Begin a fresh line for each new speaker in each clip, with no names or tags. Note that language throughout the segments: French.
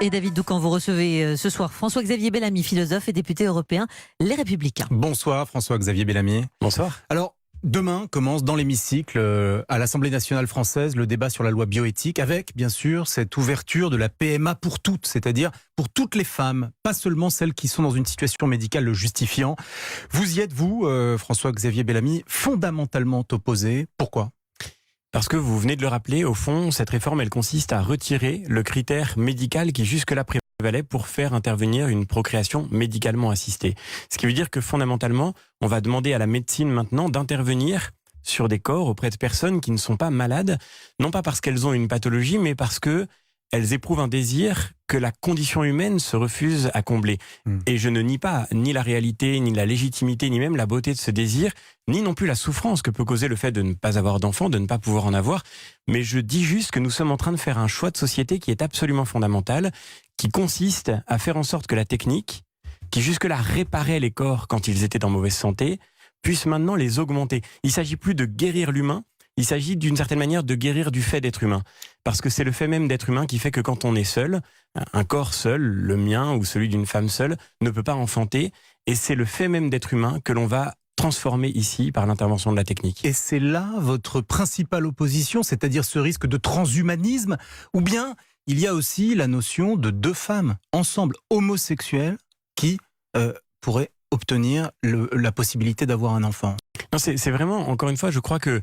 Et David Doucan, vous recevez ce soir François-Xavier Bellamy, philosophe et député européen Les Républicains.
Bonsoir François-Xavier Bellamy.
Bonsoir.
Alors, demain commence dans l'hémicycle à l'Assemblée nationale française le débat sur la loi bioéthique avec, bien sûr, cette ouverture de la PMA pour toutes, c'est-à-dire pour toutes les femmes, pas seulement celles qui sont dans une situation médicale le justifiant. Vous y êtes, vous, François-Xavier Bellamy, fondamentalement opposé. Pourquoi ?
Parce que vous venez de le rappeler, au fond, cette réforme, elle consiste à retirer le critère médical qui jusque-là prévalait pour faire intervenir une procréation médicalement assistée. Ce qui veut dire que fondamentalement, on va demander à la médecine maintenant d'intervenir sur des corps auprès de personnes qui ne sont pas malades, non pas parce qu'elles ont une pathologie, mais parce que elles éprouvent un désir que la condition humaine se refuse à combler. Et je ne nie pas ni la réalité, ni la légitimité, ni même la beauté de ce désir, ni non plus la souffrance que peut causer le fait de ne pas avoir d'enfants, de ne pas pouvoir en avoir. Mais je dis juste que nous sommes en train de faire un choix de société qui est absolument fondamental, qui consiste à faire en sorte que la technique, qui jusque-là réparait les corps quand ils étaient en mauvaise santé, puisse maintenant les augmenter. Il ne s'agit plus de guérir l'humain, il s'agit d'une certaine manière de guérir du fait d'être humain. Parce que c'est le fait même d'être humain qui fait que quand on est seul, un corps seul, le mien ou celui d'une femme seule, ne peut pas enfanter. Et c'est le fait même d'être humain que l'on va transformer ici par l'intervention de la technique.
Et c'est là votre principale opposition, c'est-à-dire ce risque de transhumanisme, ou bien il y a aussi la notion de deux femmes ensemble homosexuelles qui pourraient obtenir la possibilité d'avoir un enfant.
Non, c'est vraiment, encore une fois, je crois que,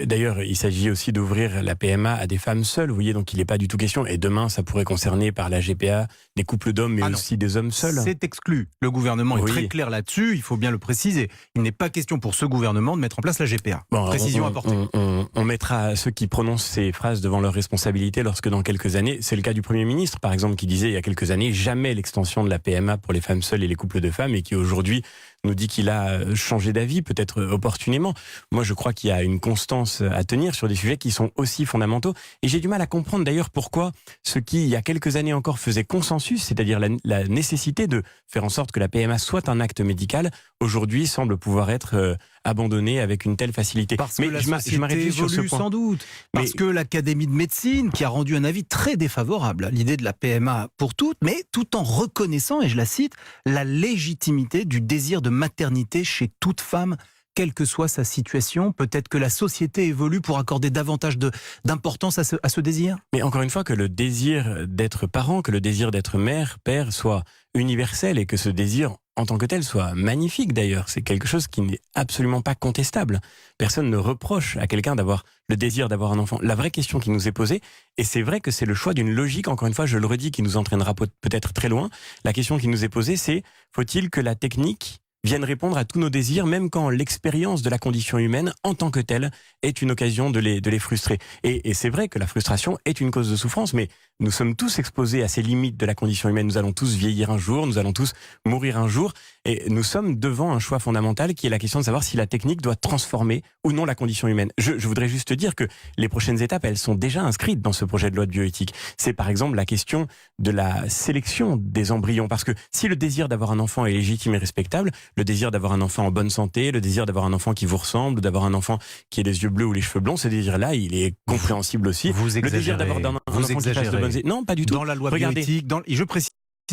d'ailleurs, il s'agit aussi d'ouvrir la PMA à des femmes seules, vous voyez, donc il n'est pas du tout question, et demain, ça pourrait concerner par la GPA des couples d'hommes, mais aussi des hommes seuls.
C'est exclu. Le gouvernement est très clair là-dessus, il faut bien le préciser. Il n'est pas question pour ce gouvernement de mettre en place la GPA.
Bon,
précision apportée.
On mettra ceux qui prononcent ces phrases devant leurs responsabilités lorsque dans quelques années, c'est le cas du Premier ministre, par exemple, qui disait il y a quelques années, jamais l'extension de la PMA pour les femmes seules et les couples de femmes, et qui aujourd'hui nous dit qu'il a changé d'avis, peut-être opportunément. Moi, je crois qu'il y a une constance à tenir sur des sujets qui sont aussi fondamentaux. Et j'ai du mal à comprendre d'ailleurs pourquoi ce qui, il y a quelques années encore, faisait consensus, c'est-à-dire la nécessité de faire en sorte que la PMA soit un acte médical, aujourd'hui semble pouvoir être abandonné avec une telle facilité.
Parce que la société évolue sans doute. Parce que l'Académie de médecine, qui a rendu un avis très défavorable à l'idée de la PMA pour toutes, mais tout en reconnaissant, et je la cite, la légitimité du désir de maternité chez toute femme, quelle que soit sa situation. Peut-être que la société évolue pour accorder davantage d'importance à ce désir.
Mais encore une fois, que le désir d'être parent, que le désir d'être mère, père soit universel et que ce désir en tant que tel soit magnifique d'ailleurs. C'est quelque chose qui n'est absolument pas contestable. Personne ne reproche à quelqu'un d'avoir le désir d'avoir un enfant. La vraie question qui nous est posée, et c'est vrai que c'est le choix d'une logique, encore une fois, je le redis, qui nous entraînera peut-être très loin. La question qui nous est posée, c'est faut-il que la technique viennent répondre à tous nos désirs, même quand l'expérience de la condition humaine, en tant que telle, est une occasion de les frustrer. Et c'est vrai que la frustration est une cause de souffrance, mais nous sommes tous exposés à ces limites de la condition humaine. Nous allons tous vieillir un jour, nous allons tous mourir un jour, et nous sommes devant un choix fondamental qui est la question de savoir si la technique doit transformer ou non la condition humaine. Je voudrais juste dire que les prochaines étapes, elles sont déjà inscrites dans ce projet de loi de bioéthique. C'est par exemple la question de la sélection des embryons, parce que si le désir d'avoir un enfant est légitime et respectable, le désir d'avoir un enfant en bonne santé, le désir d'avoir un enfant qui vous ressemble, d'avoir un enfant qui ait les yeux bleus ou les cheveux blonds, ce désir-là, il est compréhensible aussi.
Vous exagérez.
Le désir d'avoir un enfant qui fasse de bonnes... Non, pas du tout.
Dans la loi bioéthique, et je précise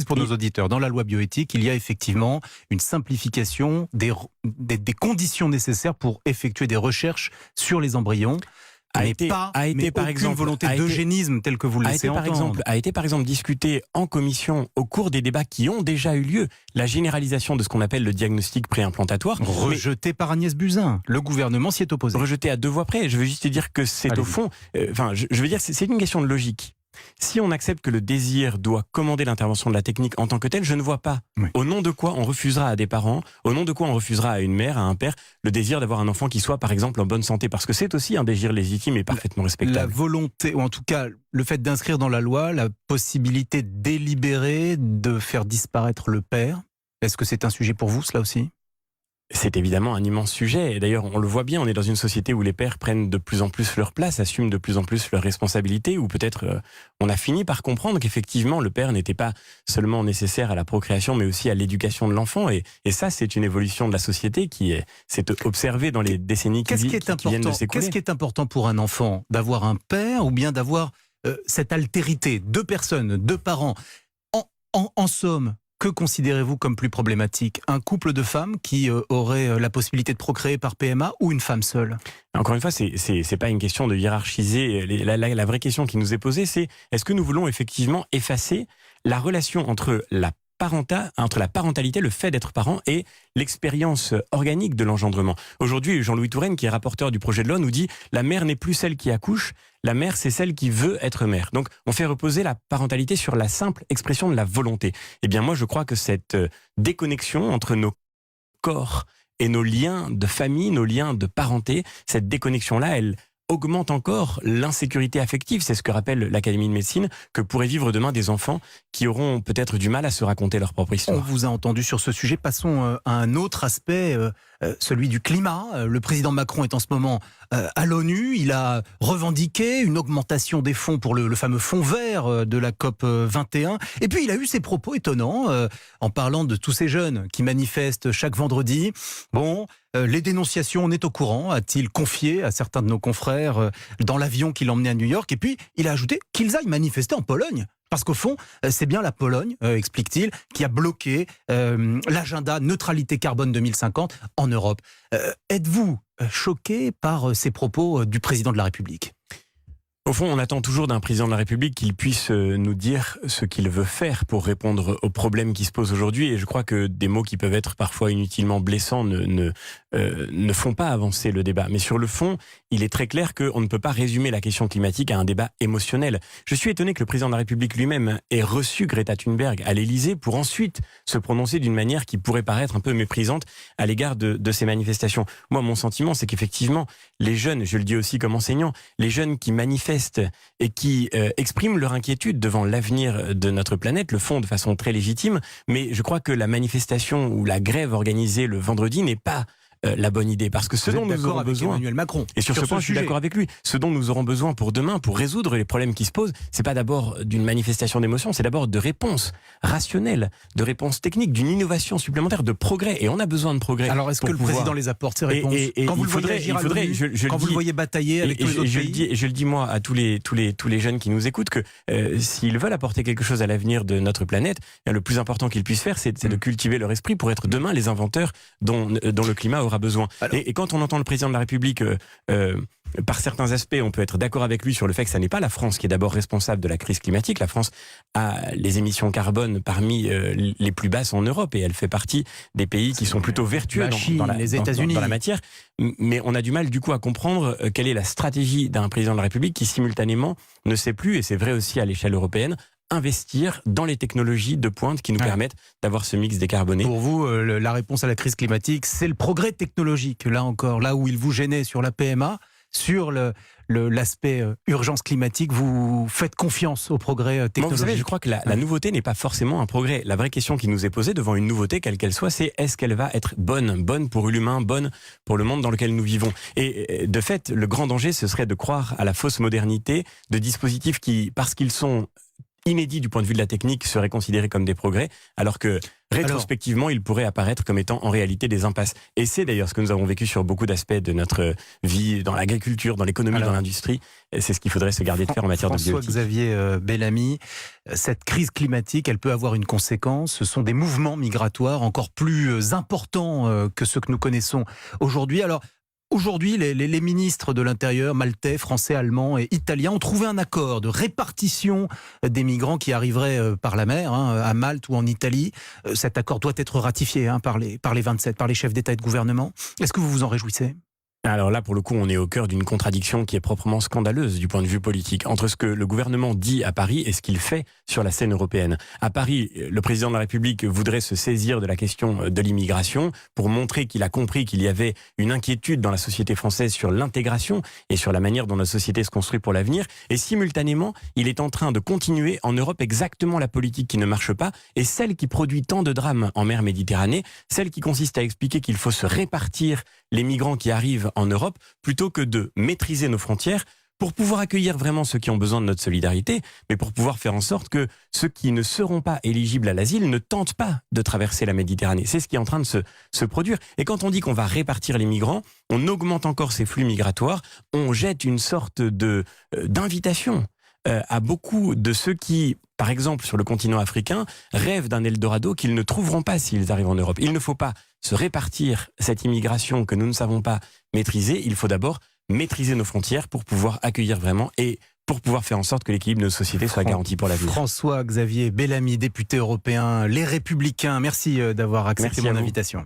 pour nos auditeurs, dans la loi bioéthique, il y a effectivement une simplification des conditions nécessaires pour effectuer des recherches sur les embryons.
A été par exemple
volonté d'eugénisme tel que vous le laissez entendre.
A été par exemple discuté en commission au cours des débats qui ont déjà eu lieu, la généralisation de ce qu'on appelle le diagnostic préimplantatoire.
Rejeté par Agnès Buzyn. Le gouvernement s'y est opposé.
Rejeté à deux voix près. Je veux juste te dire que c'est au fond... je veux dire, c'est une question de logique. Si on accepte que le désir doit commander l'intervention de la technique en tant que telle, je ne vois pas au nom de quoi on refusera à des parents, au nom de quoi on refusera à une mère, à un père, le désir d'avoir un enfant qui soit par exemple en bonne santé, parce que c'est aussi un désir légitime et parfaitement respectable.
La volonté, ou en tout cas le fait d'inscrire dans la loi la possibilité délibérée de faire disparaître le père, est-ce que c'est un sujet pour vous, cela aussi ?
C'est évidemment un immense sujet. Et d'ailleurs, on le voit bien, on est dans une société où les pères prennent de plus en plus leur place, assument de plus en plus leurs responsabilités, où peut-être on a fini par comprendre qu'effectivement, le père n'était pas seulement nécessaire à la procréation, mais aussi à l'éducation de l'enfant. Et ça, c'est une évolution de la société qui s'est observée dans les décennies qui viennent de s'écouler.
Qu'est-ce qui est important pour un enfant ? D'avoir un père ou bien d'avoir cette altérité, 2 personnes, 2 parents. En somme, que considérez-vous comme plus problématique ? Un couple de femmes qui aurait la possibilité de procréer par PMA ou une femme seule ?
Encore une fois, c'est pas une question de hiérarchiser. La vraie question qui nous est posée, c'est est-ce que nous voulons effectivement effacer la relation entre la parentalité, le fait d'être parent et l'expérience organique de l'engendrement. Aujourd'hui, Jean-Louis Touraine, qui est rapporteur du projet de loi, nous dit « la mère n'est plus celle qui accouche, la mère c'est celle qui veut être mère ». Donc on fait reposer la parentalité sur la simple expression de la volonté. Eh bien moi je crois que cette déconnexion entre nos corps et nos liens de famille, nos liens de parenté, cette déconnexion-là, elle augmente encore l'insécurité affective. C'est ce que rappelle l'Académie de médecine, que pourraient vivre demain des enfants qui auront peut-être du mal à se raconter leur propre histoire.
On vous a entendu sur ce sujet. Passons à un autre aspect, celui du climat. Le président Macron est en ce moment à l'ONU. Il a revendiqué une augmentation des fonds pour le fameux fonds vert de la COP 21. Et puis il a eu ces propos étonnants en parlant de tous ces jeunes qui manifestent chaque vendredi. Bon, les dénonciations, on est au courant, a-t-il confié à certains de nos confrères dans l'avion qui l'emmenait à New York. Et puis il a ajouté qu'ils aillent manifester en Pologne. Parce qu'au fond, c'est bien la Pologne, explique-t-il, qui a bloqué l'agenda neutralité carbone 2050 en Europe. Êtes-vous choqué par ces propos du président de la République ?
Au fond, on attend toujours d'un président de la République qu'il puisse nous dire ce qu'il veut faire pour répondre aux problèmes qui se posent aujourd'hui. Et je crois que des mots qui peuvent être parfois inutilement blessants ne font pas avancer le débat. Mais sur le fond, il est très clair qu'on ne peut pas résumer la question climatique à un débat émotionnel. Je suis étonné que le président de la République lui-même ait reçu Greta Thunberg à l'Élysée pour ensuite se prononcer d'une manière qui pourrait paraître un peu méprisante à l'égard de ces manifestations. Moi, mon sentiment, c'est qu'effectivement, les jeunes, je le dis aussi comme enseignant, les jeunes qui manifestent et qui expriment leur inquiétude devant l'avenir de notre planète, le font de façon très légitime, mais je crois que la manifestation ou la grève organisée le vendredi n'est pas la bonne idée, parce que ce dont nous aurons besoin,
Emmanuel Macron,
et sur ce point je suis d'accord avec lui, ce dont nous aurons besoin pour demain, pour résoudre les problèmes qui se posent, c'est pas d'abord d'une manifestation d'émotion, c'est d'abord de réponses rationnelles, de réponses techniques, d'une innovation supplémentaire, de progrès, et on a besoin de progrès.
Alors est-ce que le président les apporte ces réponses quand vous le voyez agir à l'ONU, quand vous le voyez batailler avec tous les autres pays?
Je le dis moi à tous les jeunes qui nous écoutent que s'ils veulent apporter quelque chose à l'avenir de notre planète, le plus important qu'ils puissent faire, c'est de cultiver leur esprit pour être demain les inventeurs dont le climat aura besoin. Et quand on entend le président de la République, par certains aspects, on peut être d'accord avec lui sur le fait que ça n'est pas la France qui est d'abord responsable de la crise climatique. La France a les émissions carbone parmi les plus basses en Europe et elle fait partie des pays qui sont plutôt vertueux dans la matière. Mais on a du mal du coup à comprendre quelle est la stratégie d'un président de la République qui simultanément ne sait plus, et c'est vrai aussi à l'échelle européenne, investir dans les technologies de pointe qui nous permettent d'avoir ce mix décarboné.
Pour vous, la réponse à la crise climatique, c'est le progrès technologique. Là encore, là où il vous gênait sur la PMA, sur l'aspect urgence climatique, vous faites confiance au progrès technologique.
Moi, vous savez, je crois que la nouveauté n'est pas forcément un progrès. La vraie question qui nous est posée devant une nouveauté, quelle qu'elle soit, c'est est-ce qu'elle va être bonne pour l'humain, bonne pour le monde dans lequel nous vivons. Et de fait, le grand danger, ce serait de croire à la fausse modernité de dispositifs qui, parce qu'ils sont inédits du point de vue de la technique, seraient considérés comme des progrès, alors que rétrospectivement, ils pourraient apparaître comme étant en réalité des impasses. Et c'est d'ailleurs ce que nous avons vécu sur beaucoup d'aspects de notre vie, dans l'agriculture, dans l'économie, dans l'industrie. C'est ce qu'il faudrait se garder de faire en matière de bioéthique.
François-Xavier Bellamy, cette crise climatique, elle peut avoir une conséquence. Ce sont des mouvements migratoires encore plus importants que ceux que nous connaissons aujourd'hui. Alors, aujourd'hui, les ministres de l'Intérieur, maltais, français, allemands et italiens, ont trouvé un accord de répartition des migrants qui arriveraient par la mer, à Malte ou en Italie. Cet accord doit être ratifié par les 27, par les chefs d'État et de gouvernement. Est-ce que vous vous en réjouissez ?
Alors là, pour le coup, on est au cœur d'une contradiction qui est proprement scandaleuse du point de vue politique, entre ce que le gouvernement dit à Paris et ce qu'il fait sur la scène européenne. À Paris, le président de la République voudrait se saisir de la question de l'immigration pour montrer qu'il a compris qu'il y avait une inquiétude dans la société française sur l'intégration et sur la manière dont notre société se construit pour l'avenir. Et simultanément, il est en train de continuer en Europe exactement la politique qui ne marche pas et celle qui produit tant de drames en mer Méditerranée, celle qui consiste à expliquer qu'il faut se répartir les migrants qui arrivent en Europe, plutôt que de maîtriser nos frontières pour pouvoir accueillir vraiment ceux qui ont besoin de notre solidarité, mais pour pouvoir faire en sorte que ceux qui ne seront pas éligibles à l'asile ne tentent pas de traverser la Méditerranée. C'est ce qui est en train de se produire. Et quand on dit qu'on va répartir les migrants, on augmente encore ces flux migratoires, on jette une sorte d'invitation à beaucoup de ceux qui, par exemple sur le continent africain, rêvent d'un Eldorado qu'ils ne trouveront pas s'ils arrivent en Europe. Il ne faut pas se répartir cette immigration que nous ne savons pas maîtriser. Il faut d'abord maîtriser nos frontières pour pouvoir accueillir vraiment et pour pouvoir faire en sorte que l'équilibre de nos sociétés soit garanti pour l'avenir.
François-Xavier Bellamy, député européen Les Républicains, merci d'avoir accepté mon invitation.